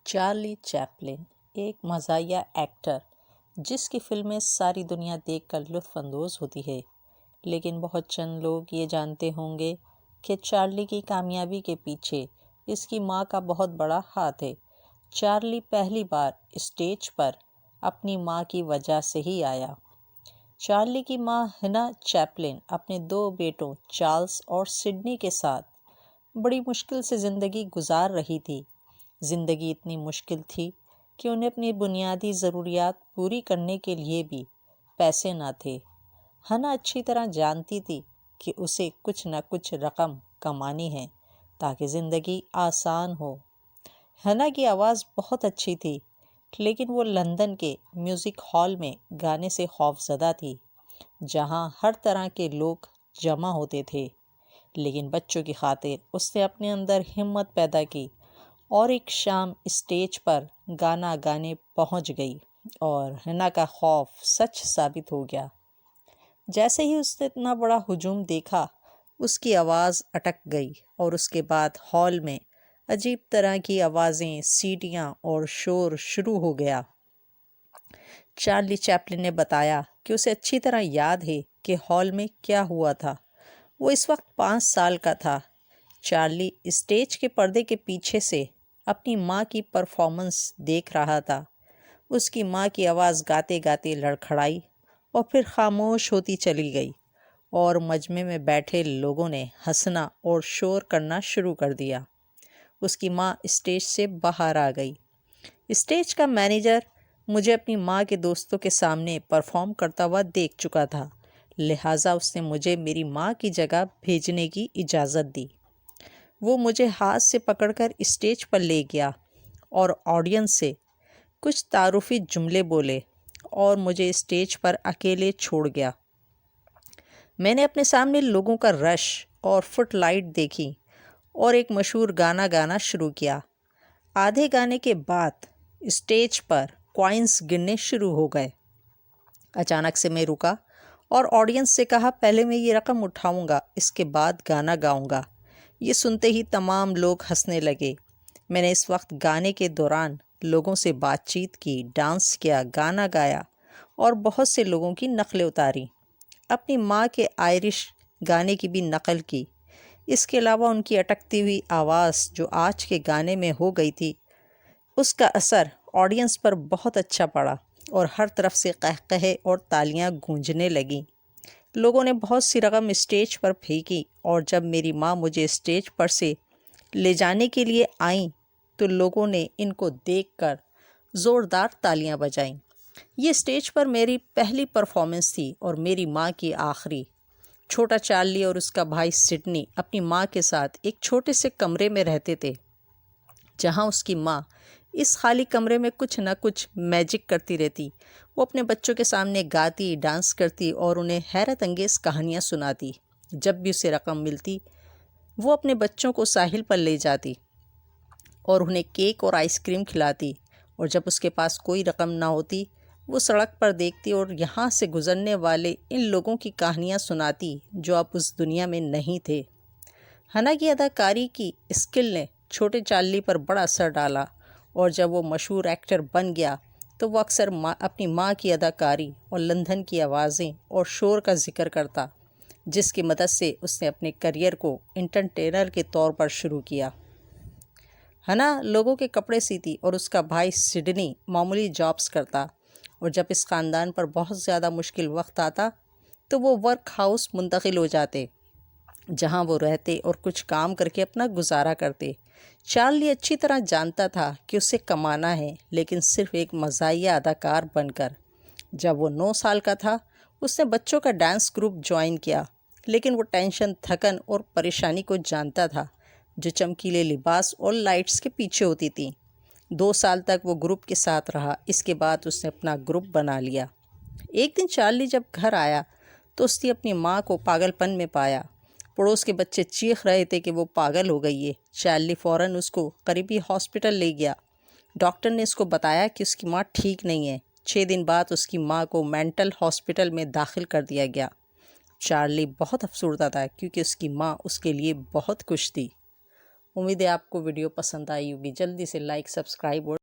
Charlie Chaplin ایک مزاحیہ actor جس کی فلمیں ساری دنیا دیکھ کر لطف اندوز ہوتی ہے، لیکن بہت چند لوگ یہ جانتے ہوں گے کہ چارلی کی کامیابی کے پیچھے اس کی ماں کا بہت بڑا ہاتھ ہے۔ چارلی پہلی بار اسٹیج پر اپنی ماں کی وجہ سے ہی آیا۔ چارلی کی ماں ہنا چیپلن اپنے 2 بیٹوں چارلز اور سڈنی کے ساتھ بڑی مشکل سے زندگی گزار رہی تھی۔ زندگی اتنی مشکل تھی کہ انہیں اپنی بنیادی ضروریات پوری کرنے کے لیے بھی پیسے نہ تھے۔ ہنا اچھی طرح جانتی تھی کہ اسے کچھ نہ کچھ رقم کمانی ہے تاکہ زندگی آسان ہو۔ ہنا کی آواز بہت اچھی تھی، لیکن وہ لندن کے میوزک ہال میں گانے سے خوفزدہ تھی، جہاں ہر طرح کے لوگ جمع ہوتے تھے۔ لیکن بچوں کی خاطر اس نے اپنے اندر ہمت پیدا کی اور ایک شام اسٹیج پر گانا گانے پہنچ گئی، اور ہنا کا خوف سچ ثابت ہو گیا۔ جیسے ہی اس نے اتنا بڑا ہجوم دیکھا، اس کی آواز اٹک گئی اور اس کے بعد ہال میں عجیب طرح کی آوازیں، سیٹیاں اور شور شروع ہو گیا۔ چارلی چیپلن نے بتایا کہ اسے اچھی طرح یاد ہے کہ ہال میں کیا ہوا تھا۔ وہ اس وقت 5 سال کا تھا۔ چارلی اسٹیج کے پردے کے پیچھے سے اپنی ماں کی پرفارمنس دیکھ رہا تھا۔ اس کی ماں کی آواز گاتے گاتے لڑکھڑائی اور پھر خاموش ہوتی چلی گئی، اور مجمع میں بیٹھے لوگوں نے ہنسنا اور شور کرنا شروع کر دیا۔ اس کی ماں اسٹیج سے باہر آ گئی۔ اسٹیج کا مینیجر مجھے اپنی ماں کے دوستوں کے سامنے پرفارم کرتا ہوا دیکھ چکا تھا، لہٰذا اس نے مجھے میری ماں کی جگہ بھیجنے کی اجازت دی۔ وہ مجھے ہاتھ سے پکڑ کر اسٹیج پر لے گیا اور آڈینس سے کچھ تعارفی جملے بولے اور مجھے اسٹیج پر اکیلے چھوڑ گیا۔ میں نے اپنے سامنے لوگوں کا رش اور فٹ لائٹ دیکھی اور ایک مشہور گانا گانا شروع کیا۔ آدھے گانے کے بعد اسٹیج پر کوائنز گرنے شروع ہو گئے۔ اچانک سے میں رکا اور آڈینس سے کہا، پہلے میں یہ رقم اٹھاؤں گا، اس کے بعد گانا گاؤں گا۔ یہ سنتے ہی تمام لوگ ہنسنے لگے۔ میں نے اس وقت گانے کے دوران لوگوں سے بات چیت کی، ڈانس کیا، گانا گایا اور بہت سے لوگوں کی نقلیں اتاری۔ اپنی ماں کے آئرش گانے کی بھی نقل کی۔ اس کے علاوہ ان کی اٹکتی ہوئی آواز جو آج کے گانے میں ہو گئی تھی، اس کا اثر آڈینس پر بہت اچھا پڑا اور ہر طرف سے قہقہے اور تالیاں گونجنے لگیں۔ لوگوں نے بہت سی رقم اسٹیج پر پھینکی، اور جب میری ماں مجھے اسٹیج پر سے لے جانے کے لیے آئیں تو لوگوں نے ان کو دیکھ کر زوردار تالیاں بجائیں۔ یہ اسٹیج پر میری پہلی پرفارمنس تھی اور میری ماں کی آخری۔ چھوٹا چارلی اور اس کا بھائی سڈنی اپنی ماں کے ساتھ ایک چھوٹے سے کمرے میں رہتے تھے، جہاں اس کی ماں اس خالی کمرے میں کچھ نہ کچھ میجک کرتی رہتی۔ وہ اپنے بچوں کے سامنے گاتی، ڈانس کرتی اور انہیں حیرت انگیز کہانیاں سناتی۔ جب بھی اسے رقم ملتی، وہ اپنے بچوں کو ساحل پر لے جاتی اور انہیں کیک اور آئس کریم کھلاتی، اور جب اس کے پاس کوئی رقم نہ ہوتی، وہ سڑک پر دیکھتی اور یہاں سے گزرنے والے ان لوگوں کی کہانیاں سناتی جو اب اس دنیا میں نہیں تھے۔ ہنا کی اداکاری کی اسکل نے چھوٹے چارلی پر بڑا اثر ڈالا، اور جب وہ مشہور ایکٹر بن گیا تو وہ اکثر اپنی ماں کی اداکاری اور لندن کی آوازیں اور شور کا ذکر کرتا، جس کی مدد سے اس نے اپنے کیریئر کو انٹرٹینر کے طور پر شروع کیا۔ ہنا لوگوں کے کپڑے سیتی اور اس کا بھائی سڈنی معمولی جابس کرتا، اور جب اس خاندان پر بہت زیادہ مشکل وقت آتا تو وہ ورک ہاؤس منتقل ہو جاتے، جہاں وہ رہتے اور کچھ کام کر کے اپنا گزارا کرتے۔ چارلی اچھی طرح جانتا تھا کہ اسے کمانا ہے، لیکن صرف ایک مزاحیہ اداکار بن کر۔ جب وہ 9 سال کا تھا، اس نے بچوں کا ڈانس گروپ جوائن کیا، لیکن وہ ٹینشن، تھکن اور پریشانی کو جانتا تھا جو چمکیلے لباس اور لائٹس کے پیچھے ہوتی تھی۔ 2 سال تک وہ گروپ کے ساتھ رہا، اس کے بعد اس نے اپنا گروپ بنا لیا۔ ایک دن چارلی جب گھر آیا تو اس نے اپنی ماں کو پاگل پن میں پایا۔ پڑوس کے بچے چیخ رہے تھے کہ وہ پاگل ہو گئی ہے۔ چارلی فوراً اس کو قریبی ہاسپٹل لے گیا۔ ڈاکٹر نے اس کو بتایا کہ اس کی ماں ٹھیک نہیں ہے۔ 6 دن بعد اس کی ماں کو مینٹل ہاسپٹل میں داخل کر دیا گیا۔ چارلی بہت افسردہ تھا کیونکہ اس کی ماں اس کے لیے بہت خوش تھی۔ امید ہے آپ کو ویڈیو پسند آئی ہوگی. جلدی سے لائک، سبسکرائب اور